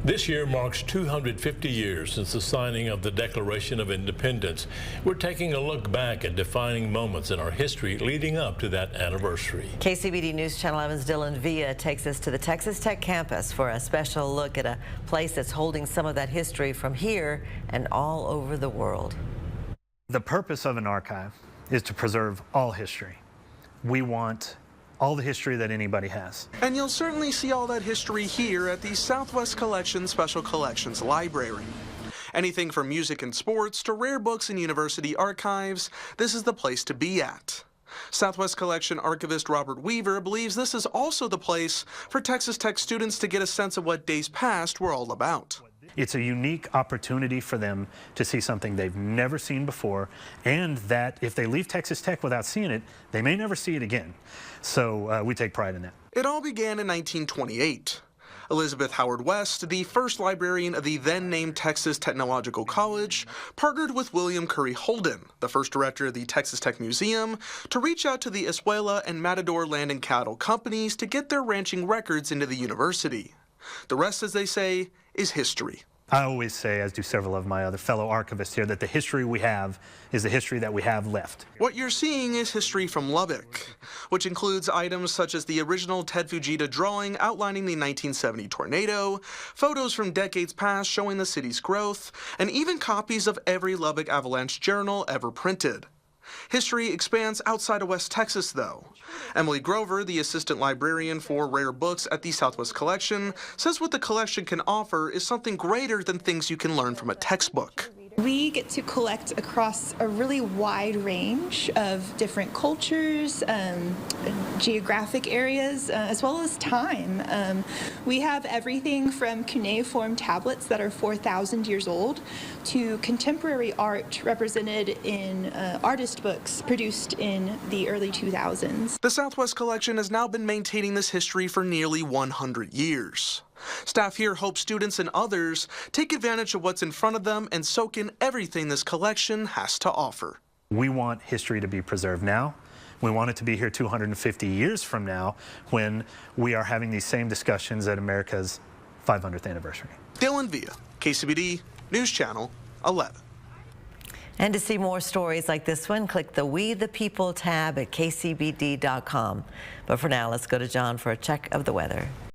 This year marks 250 years since the signing of the Declaration of Independence. We're taking a look back at defining moments in our history leading up to that anniversary. KCBD News Channel 11's Dylan Villa takes us to the Texas Tech campus for a special look at a place that's holding some of that history from here and all over the world. The purpose of an archive is to preserve all history. We want all the history that anybody has. And you'll certainly see all that history here at the Southwest Collection Special Collections Library. Anything from music and sports to rare books and university archives, this is the place to be at. Southwest Collection archivist Robert Weaver believes this is also the place for Texas Tech students to get a sense of what days past were all about. It's a unique opportunity for them to see something they've never seen before, and that if they leave Texas Tech without seeing it, they may never see it again. So we take pride in that. It all began in 1928. Elizabeth Howard West, the first librarian of the then-named Texas Technological College, partnered with William Curry Holden, the first director of the Texas Tech Museum, to reach out to the Espuela and Matador Land and Cattle companies to get their ranching records into the university. The rest, as they say, is history. I always say, as do several of my other fellow archivists here, that the history we have is the history that we have left. What you're seeing is history from Lubbock, which includes items such as the original Ted Fujita drawing outlining the 1970 tornado, photos from decades past showing the city's growth, and even copies of every Lubbock Avalanche journal ever printed. History expands outside of West Texas, though. Emily Grover, the assistant librarian for rare books at the Southwest Collection, says what the collection can offer is something greater than things you can learn from a textbook. We get to collect across a really wide range of different cultures, geographic areas, as well as time. We have everything from cuneiform tablets that are 4,000 years old to contemporary art represented in artist books produced in the early 2000s. The Southwest Collection has now been maintaining this history for nearly 100 years. Staff here hope students and others take advantage of what's in front of them and soak in everything this collection has to offer. We want history to be preserved now. We want it to be here 250 years from now when we are having these same discussions at America's 500th anniversary. Dylan Villa, KCBD News Channel 11. And to see more stories like this one, click the We the People tab at kcbd.com. But for now, let's go to John for a check of the weather.